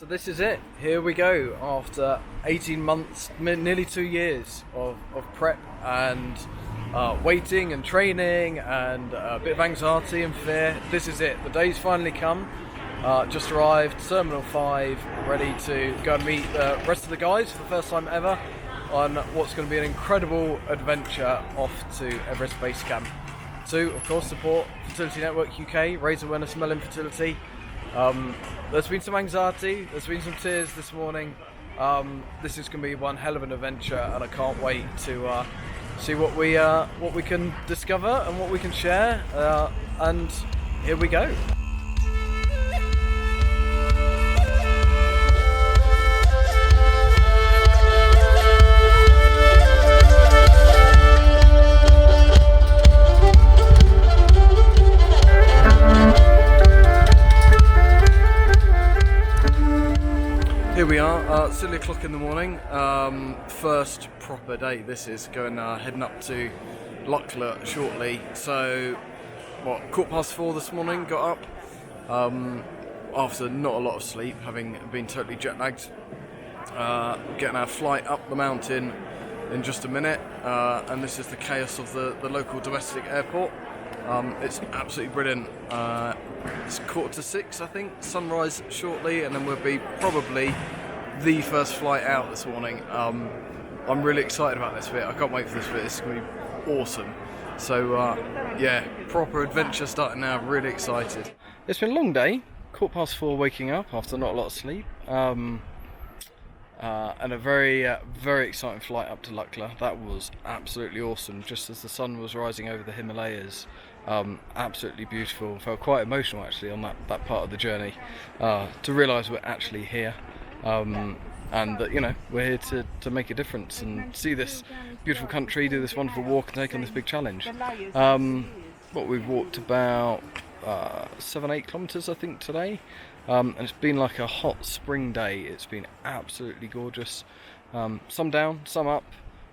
So this is it. Here we go. After 18 months, nearly 2 years of prep and waiting and training and a bit of anxiety and fear. This is it. The day's finally come. Just arrived, Terminal 5, ready to go and meet the rest of the guys for the first time ever on what's going to be an incredible adventure off to Everest Base Camp. To, of course, support Fertility Network UK, raise awareness of male infertility. There's been some anxiety, there's been some tears this morning. This is going to be one hell of an adventure, and I can't wait to see what we can discover and what we can share. And here we go. Here we are, silly o'clock in the morning, first proper day. This is going heading up to Suckling shortly. So, 4:15 this morning, got up, after not a lot of sleep, having been totally jet lagged. Getting our flight up the mountain in just a minute, and this is the chaos of the local domestic airport. It's absolutely brilliant. It's 5:45, I think, sunrise shortly, and then we'll be probably the first flight out this morning. I'm really excited about this bit. I can't wait for this bit. It's going to be awesome. So yeah, proper adventure starting now. Really excited. It's been a long day. 4:15 waking up after not a lot of sleep. And a very exciting flight up to Suckling. That was absolutely awesome. Just as the sun was rising over the Himalayas. Absolutely beautiful. Felt quite emotional actually on that part of the journey, to realise we're actually here, and that, you know, we're here to make a difference and see this beautiful country, do this wonderful walk and take on this big challenge. We've walked about 7-8 kilometres I think today, and it's been like a hot spring day. It's been absolutely gorgeous, some down, some up.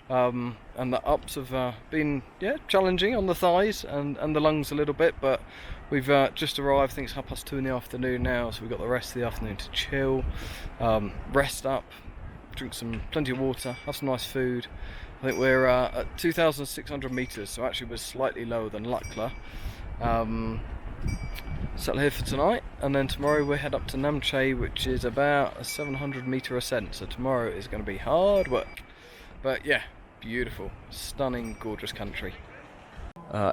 And the ups have been challenging on the thighs and the lungs a little bit, but we've just arrived. I think it's 2:30 in the afternoon now, so we've got the rest of the afternoon to chill, rest up, drink plenty of water, have some nice food. I think we're at 2,600 metres, so actually we're slightly lower than Suckling. Settle here for tonight, and then tomorrow we head up to Namche, which is about a 700 metre ascent, so tomorrow is going to be hard work. But yeah, beautiful, stunning, gorgeous country.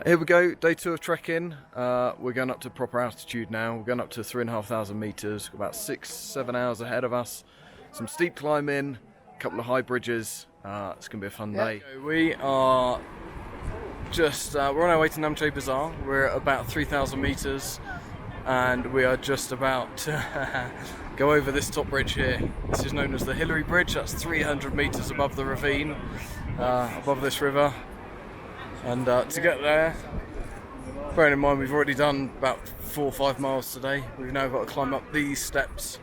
Here we go, day 2 of trekking. We're going up to proper altitude now. We're going up to 3,500 metres, about 6-7 hours ahead of us. Some steep climbing, a couple of high bridges. It's going to be a fun day. We are just, we're on our way to Namche Bazaar. We're at about 3,000 metres, and we are just about to go over this top bridge here. This is known as the Hillary Bridge. That's 300 metres above the ravine, above this river. And to get there, bearing in mind we've already done about 4 or 5 miles today, we've now got to climb up these steps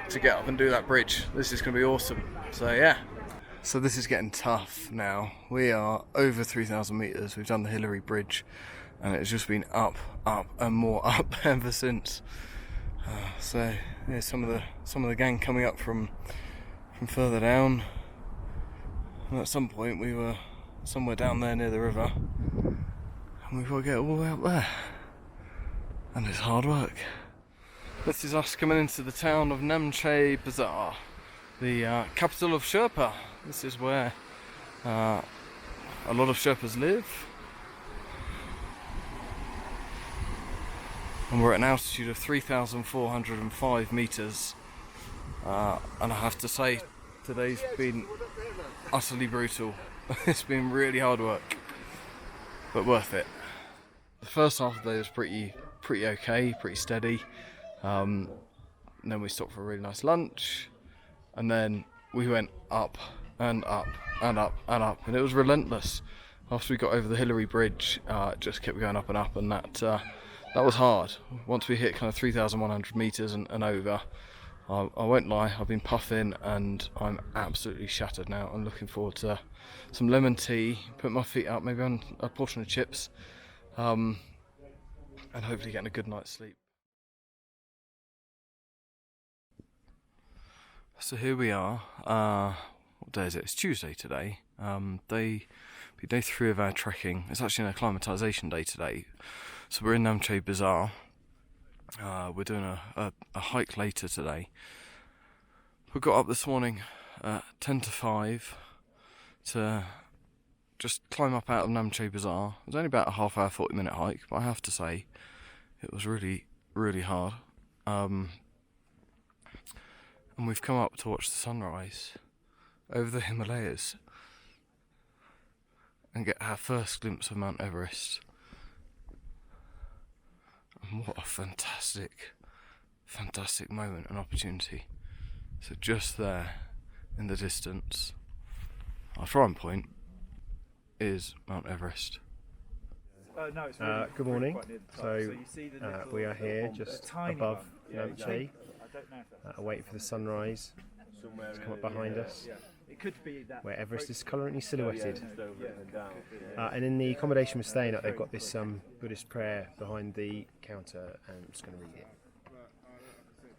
to get up and do that bridge. This is going to be awesome. So yeah. So this is getting tough now. We are over 3,000 metres. We've done the Hillary Bridge, and it's just been up, and more up ever since. So there's some of the gang coming up from further down, and at some point we were somewhere down there near the river, and we've got to get all the way up there, and it's hard work. This is us coming into the town of Namche Bazaar, the capital of Sherpa. This is where a lot of Sherpas live. And we're at an altitude of 3,405 metres, and I have to say today's been utterly brutal. It's been really hard work, but worth it. The first half of the day was pretty okay, pretty steady, and then we stopped for a really nice lunch, and then we went up and up and up and up, and it was relentless. After we got over the Hillary Bridge, it just kept going up and up, and that was hard. Once we hit kind of 3,100 metres and over, I won't lie, I've been puffing and I'm absolutely shattered now. I'm looking forward to some lemon tea, put my feet up, maybe on a portion of chips, and hopefully getting a good night's sleep. So here we are. What day is it? It's Tuesday today. Day 3 of our trekking. It's actually an acclimatisation day today. So we're in Namche Bazaar. We're doing a hike later today. We got up this morning at 10 to 5 to just climb up out of Namche Bazaar. It was only about a half hour, 40-minute hike, but I have to say it was really, really hard. And we've come up to watch the sunrise over the Himalayas and get our first glimpse of Mount Everest. And what a fantastic, fantastic moment and opportunity. So just there in the distance, our throwing point is Mount Everest. Good morning. So we are here just above Namche, waiting for the sunrise to come up behind us, where Everest is currently silhouetted. And in the accommodation we're staying at, they've got this Buddhist prayer behind the counter, and I'm just going to read it.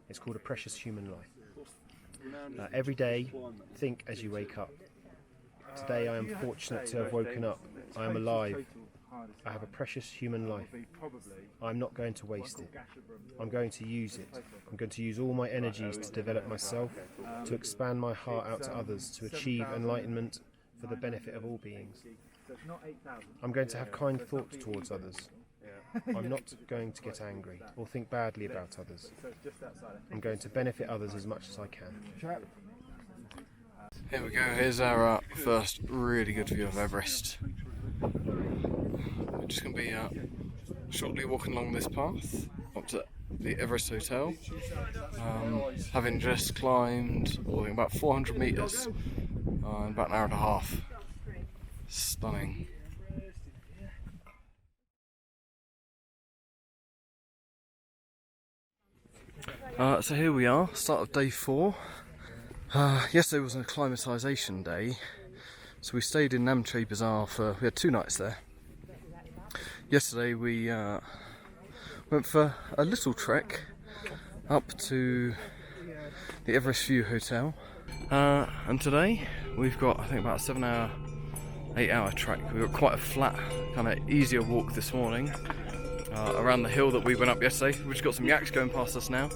It's called A Precious Human Life. Every day, think as you wake up. Today I am fortunate to have woken up. I am alive. I have a precious human life. I'm not going to waste it. I'm going to use it. I'm going to use all my energies to develop myself, to expand my heart out to others, to achieve enlightenment for the benefit of all beings. I'm going to have kind thoughts towards others. I'm not going to get angry or think badly about others. I'm going to benefit others as much as I can. Here we go, here's our first really good view of Everest. We're just going to be shortly walking along this path up to the Everest Hotel, having just climbed about 400 metres in about an hour and a half. Stunning. So here we are, start of day 4. Yesterday was an acclimatisation day, so we stayed in Namche Bazaar we had 2 nights there. Yesterday we went for a little trek up to the Everest View Hotel, and today we've got, I think, about a 8-hour trek. We've got quite a flat, kind of easier walk this morning around the hill that we went up yesterday. We've just got some yaks going past us now.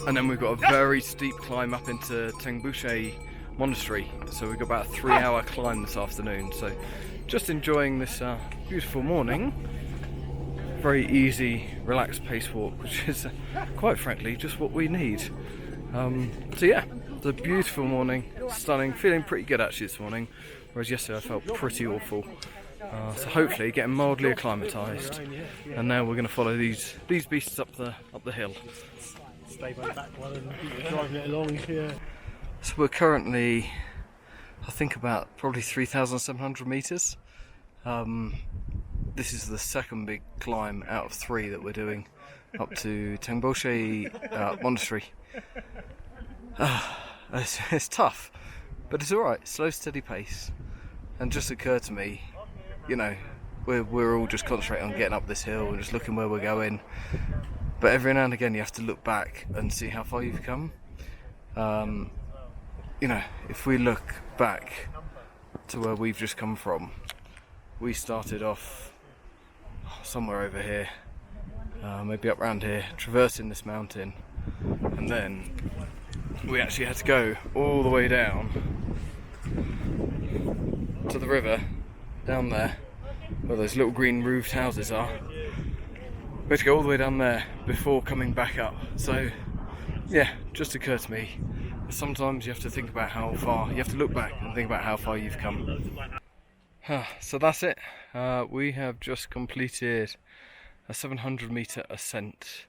And then we've got a very steep climb up into Tengboche Monastery, so we've got about a 3-hour climb this afternoon. So just enjoying this beautiful morning, very easy, relaxed pace walk, which is quite frankly just what we need. So yeah, it's a beautiful morning, stunning, feeling pretty good actually this morning, whereas yesterday I felt pretty awful. So hopefully getting mildly acclimatised, and now we're going to follow these beasts up the hill. Stay by the back one and keep driving it along here. So we're currently, I think, about probably 3,700 metres. This is the second big climb out of 3 that we're doing up to Tengboche Monastery. It's tough, but it's alright, slow steady pace. And just occurred to me, you know, we're all just concentrating on getting up this hill and just looking where we're going. But every now and again you have to look back and see how far you've come. You know, if we look back to where we've just come from, we started off somewhere over here, maybe up around here, traversing this mountain, and then we actually had to go all the way down to the river, down there, where those little green roofed houses are. We had to go all the way down there before coming back up. So yeah, just occurred to me, sometimes you have to think about how far, you have to look back and think about how far you've come. So that's it. We have just completed a 700 metre ascent,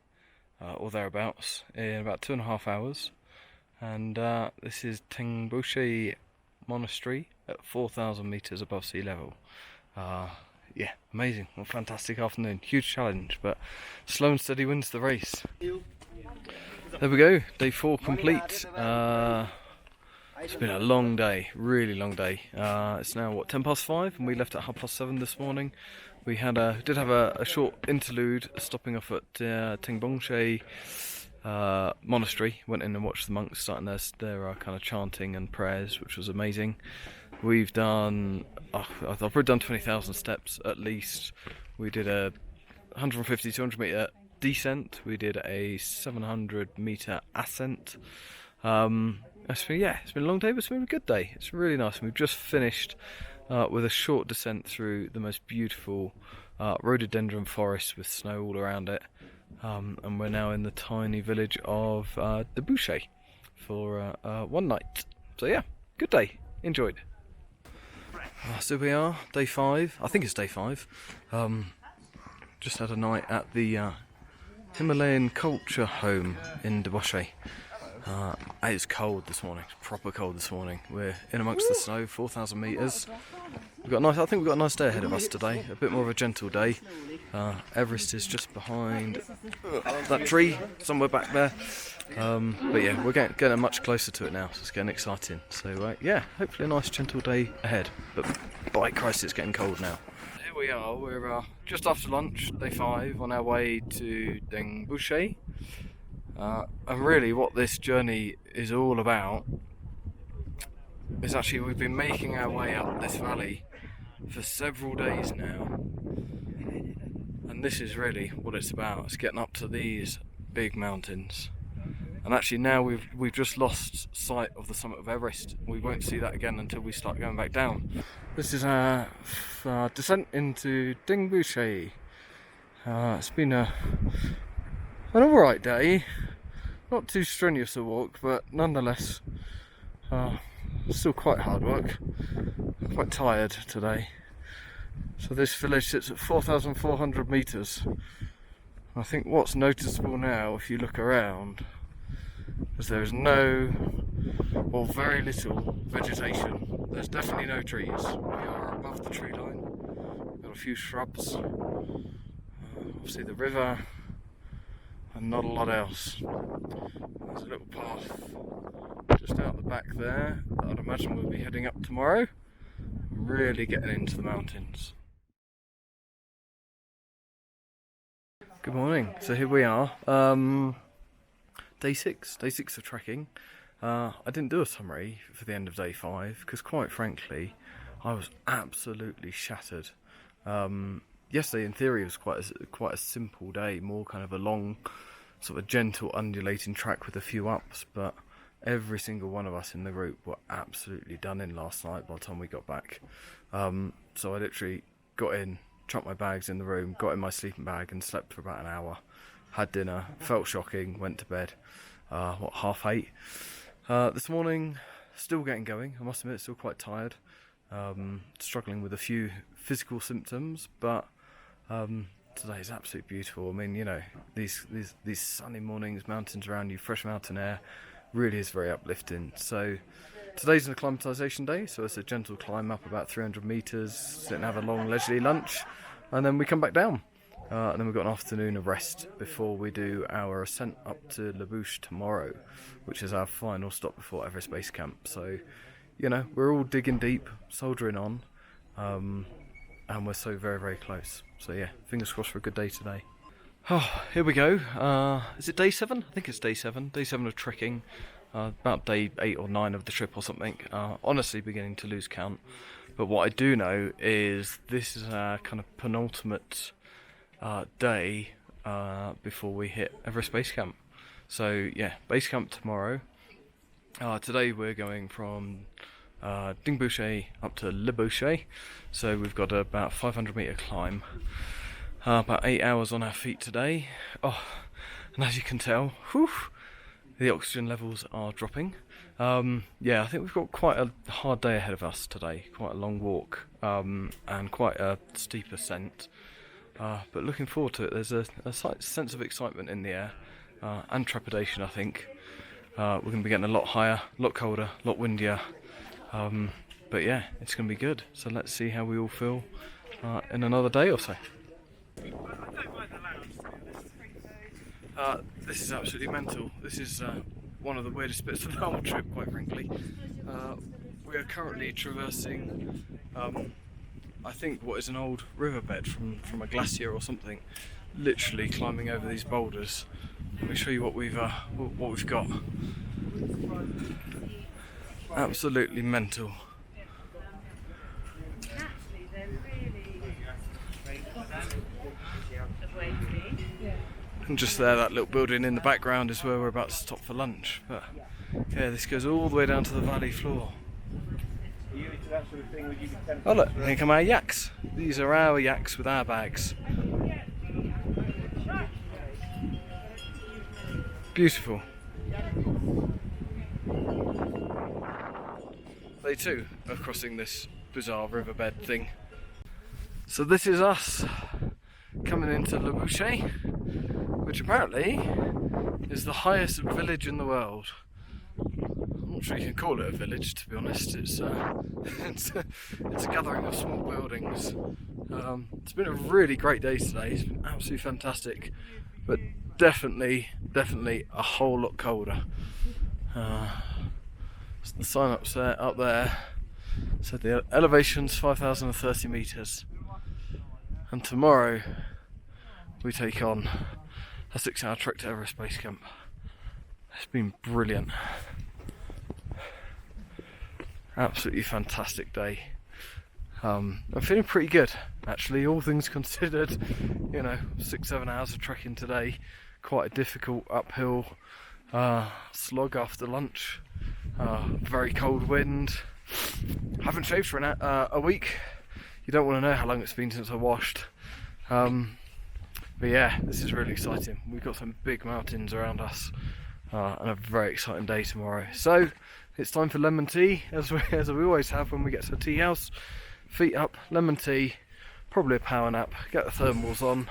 or thereabouts, in about 2.5 hours. And this is Tengboche Monastery at 4,000 metres above sea level. Yeah, amazing. Well, fantastic afternoon. Huge challenge, but slow and steady wins the race. There we go, day 4 complete. It's been a long day, really long day. It's now, 10 past 5, and we left at 7:30 this morning. We did have a short interlude, stopping off at Tengboche monastery. Went in and watched the monks starting their kind of chanting and prayers, which was amazing. We've done, I've probably done 20,000 steps at least. We did a 150, 200 metre descent. We did a 700 metre ascent. It's been a long day, but it's been a good day. It's really nice. We've just finished with a short descent through the most beautiful rhododendron forest with snow all around it. And we're now in the tiny village of the Boucher for one night. So yeah, good day. Enjoyed. So we are, day 5. I think it's day 5. Just had a night at the Himalayan Culture Home in Debauché. It's cold this morning, proper cold this morning. We're in amongst the snow, 4,000 metres. I think we've got a nice day ahead of us today, a bit more of a gentle day. Everest is just behind that tree, somewhere back there. But yeah, we're getting much closer to it now, so it's getting exciting. So yeah, hopefully a nice gentle day ahead. But by Christ, it's getting cold now. Here we are, we're just after lunch, day 5, on our way to Deng Boucher. And really what this journey is all about is actually we've been making our way up this valley for several days now, and this is really what it's about. It's getting up to these big mountains, and actually now we've just lost sight of the summit of Everest. We won't see that again until we start going back down. This is our descent into Deng Boucher. It's been an alright day, not too strenuous a walk, but nonetheless still quite hard work. I'm quite tired today. So this village sits at 4,400 metres. I think what's noticeable now, if you look around, is there is no, or very little vegetation. There's definitely no trees. We are above the tree line. We've got a few shrubs, obviously the river, and not a lot else. There's a little path just out the back there that I'd imagine we'll be heading up tomorrow. Really getting into the mountains. Good morning. So here we are. Day 6 of trekking. I didn't do a summary for the end of day 5 because, quite frankly, I was absolutely shattered. Yesterday, in theory, was quite a simple day, more kind of a long, sort of gentle, undulating track with a few ups. But every single one of us in the group were absolutely done in last night by the time we got back. So I literally got in, chucked my bags in the room, got in my sleeping bag, and slept for about an hour. Had dinner, felt shocking, went to bed. 8:30. This morning, still getting going. I must admit, still quite tired. Struggling with a few physical symptoms, but today is absolutely beautiful. I mean, you know, these sunny mornings, mountains around you, fresh mountain air, really is very uplifting. So today's an acclimatisation day, so it's a gentle climb up about 300 metres, sit and have a long leisurely lunch, and then we come back down. And then we've got an afternoon of rest before we do our ascent up to La Bouche tomorrow, which is our final stop before Everest Base Camp. So, you know, we're all digging deep, soldiering on, and we're so very, very close. So yeah, fingers crossed for a good day today. Oh, here we go. Is it day 7? I think it's day 7. Day 7 of trekking. About day 8 or 9 of the trip or something. Honestly beginning to lose count. But what I do know is this is our kind of penultimate day before we hit Everest Base Camp. So yeah, Base Camp tomorrow. Today we're going from Deng Boucher up to Le Boucher. So we've got about 500 metre climb. About 8 hours on our feet today. Oh, and as you can tell, the oxygen levels are dropping. Yeah, I think we've got quite a hard day ahead of us today. Quite a long walk and quite a steep ascent. But looking forward to it. There's a slight sense of excitement in the air and trepidation, I think. We're going to be getting a lot higher, a lot colder, a lot windier. But yeah, it's going to be good. So let's see how we all feel in another day or so. This is absolutely mental. This is one of the weirdest bits of the whole trip, quite frankly. We are currently traversing I think what is an old riverbed from a glacier or something, literally climbing over these boulders. Let me show you what we've got. Absolutely mental. And just there, that little building in the background is where we're about to stop for lunch. But yeah, this goes all the way down to the valley floor. Oh look, here come our yaks. These are our yaks with our bags. Beautiful. They too are crossing this bizarre riverbed thing. So this is us coming into Le Boucher, which apparently is the highest village in the world. I'm not sure you can call it a village, to be honest. It's a gathering of small buildings. It's been a really great day today. It's been absolutely fantastic, but definitely a whole lot colder. So the sign up there said the elevation's 5,030 metres, and tomorrow we take on a 6-hour trek to Everest Base Camp. It's been brilliant. Absolutely fantastic day. I'm feeling pretty good, actually, all things considered. You know, 6-7 hours of trekking today, quite a difficult uphill slog after lunch. Very cold wind. Haven't shaved for a week. You don't want to know how long it's been since I washed. But yeah, this is really exciting. We've got some big mountains around us, and a very exciting day tomorrow. So it's time for lemon tea, as we always have when we get to the tea house. Feet up, lemon tea, probably a power nap, get the thermals on,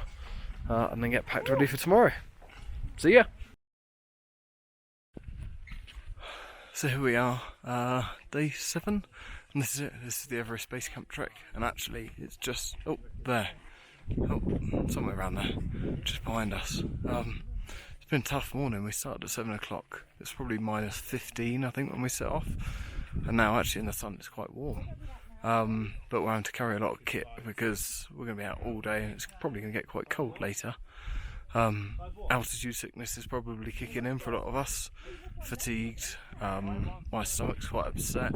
and then get packed ready for tomorrow. See ya! So here we are, day 7, and this is it. This is the Everest Base Camp trek, and actually it's just, there, somewhere around there, just behind us. It's been a tough morning. We started at 7 o'clock. It's probably minus 15, I think, when we set off, and now actually in the sun it's quite warm. But we're having to carry a lot of kit because we're going to be out all day, and it's probably going to get quite cold later. Altitude sickness is probably kicking in for a lot of us. Fatigued, my stomach's quite upset,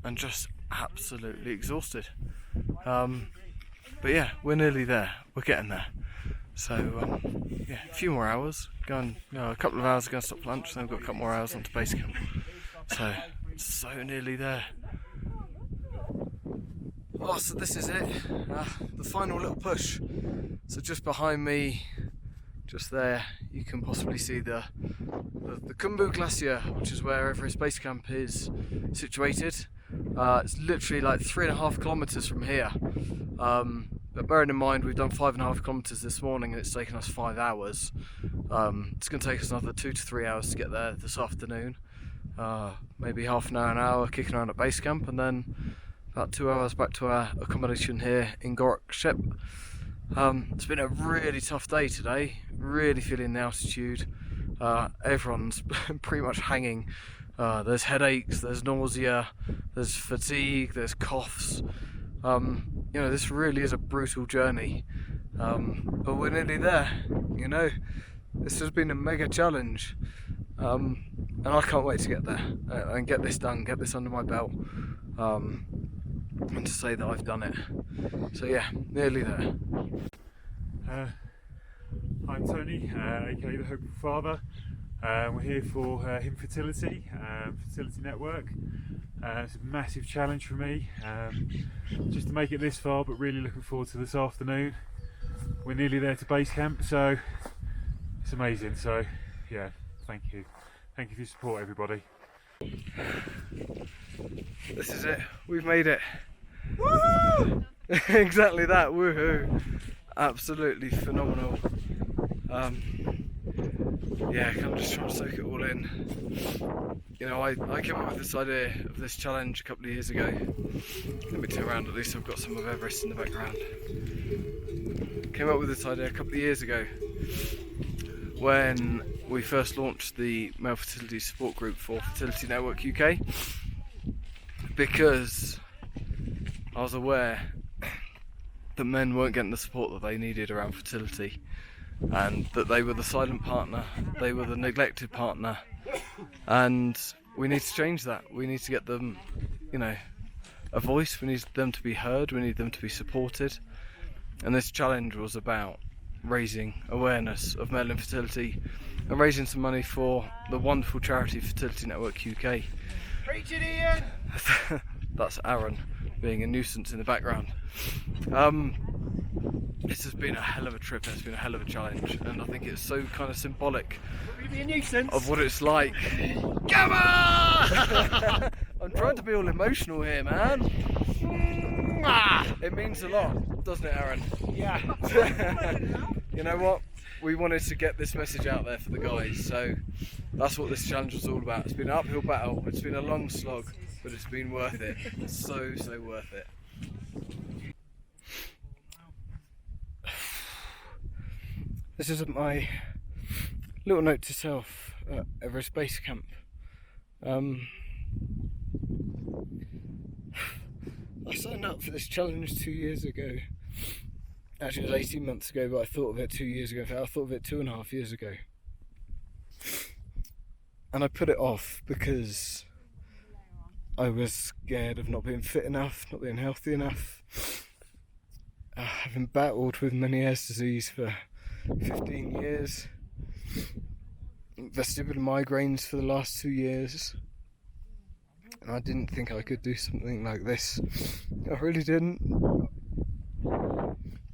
and just absolutely exhausted. But yeah, we're nearly there. We're getting there. So yeah, a few more hours. A couple of hours are going to stop for lunch, then we've got a couple more hours onto base camp. So nearly there. Oh, so this is it. The final little push. So just behind me, just there, you can possibly see the Khumbu Glacier, which is where Everest Base Camp is situated. It's literally like 3.5 kilometres from here. But bearing in mind we've done 5.5 kilometres this morning and it's taken us 5 hours. It's going to take us another 2 to 3 hours to get there this afternoon. Maybe half an hour kicking around at base camp, and then about 2 hours back to our accommodation here in Gorak. It's been a really tough day today, really feeling the altitude. Everyone's pretty much hanging. There's headaches, there's nausea, there's fatigue, there's coughs. You know, this really is a brutal journey, but we're nearly there. You know, this has been a mega challenge, and I can't wait to get there and get this done, get this under my belt, and to say that I've done it. So yeah, nearly there. I'm Tony, aka the Hopeful Father. We're here for Fertility Network. It's a massive challenge for me, just to make it this far, but really looking forward to this afternoon. We're nearly there to base camp, so it's amazing. So yeah, thank you for your support, everybody. This is it, we've made it. Woohoo! Exactly that, woohoo! Absolutely phenomenal. Yeah, I'm just trying to soak it all in. You know, I came up with this idea of this challenge a couple of years ago. Let me turn around, at least I've got some of Everest in the background. Came up with this idea a couple of years ago when we first launched the male fertility support group for Fertility Network UK, because I was aware that men weren't getting the support that they needed around fertility. and that they were the silent partner, they were the neglected partner, and we need to change that. We need to get them, you know, a voice. We need them to be heard, we need them to be supported, and this challenge was about raising awareness of male infertility and raising some money for the wonderful charity Fertility Network UK. Preach it, Ian! That's Aaron being a nuisance in the background. This has been a hell of a trip, and it's been a hell of a challenge, and I think it's so kind of symbolic of what it's like. Come on! I'm trying to be all emotional here, man. It means a lot, doesn't it, Aaron? Yeah. You know what? We wanted to get this message out there for the guys, so that's what this challenge was all about. It's been an uphill battle, it's been a long slog, but it's been worth it. So worth it. This is my little note to self at Everest Base Camp. I signed up for this challenge 2 years ago. Actually, it was 18 months ago, but I thought of it 2 years ago. In fact, I thought of it 2.5 years ago. And I put it off because I was scared of not being fit enough, not being healthy enough. Having battled with Meniere's disease for 15 years, vestibular migraines for the last 2 years, and I didn't think I could do something like this. I really didn't.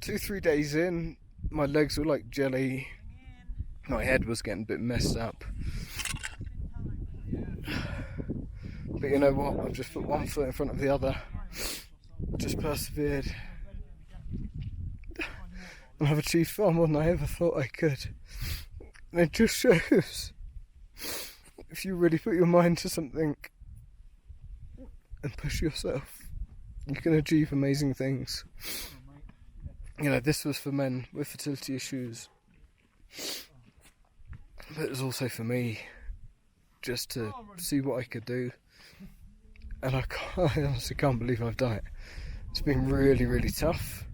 2-3 days in, my legs were like jelly, my head was getting a bit messed up, but you know what, I've just put one foot in front of the other, just persevered, and I've achieved far more than I ever thought I could. And it just shows, if you really put your mind to something and push yourself, you can achieve amazing things. You know, this was for men with fertility issues, but it was also for me, just to see what I could do. And I honestly can't believe I've done it. It's been really tough,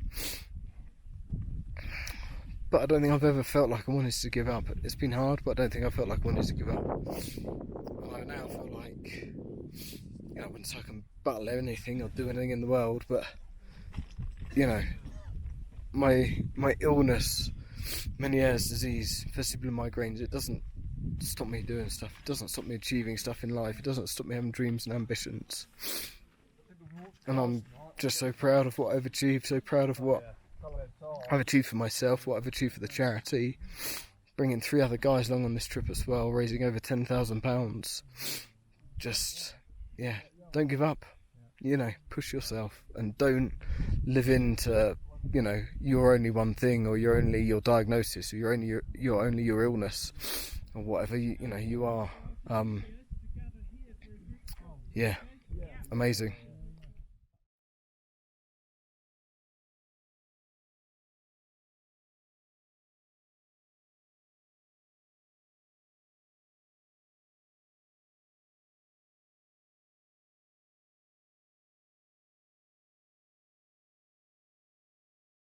but I don't think I've ever felt like I wanted to give up. It's been hard, but I don't think I felt like I wanted to give up. And I now feel like, you know, I wouldn't say I can battle anything or do anything in the world, but, you know, my illness, Meniere's disease, vestibular migraines, it doesn't stop me doing stuff. It doesn't stop me achieving stuff in life. It doesn't stop me having dreams and ambitions. And I'm just so proud of what I've achieved, so proud of what I've achieved for myself, what I've achieved for the charity, bringing 3 other guys along on this trip as well, raising over £10,000. Just, yeah, don't give up. You know, push yourself and don't live into, you know, you're only one thing, or you're only your diagnosis, or you're only your illness, or whatever you know you are. Yeah, amazing.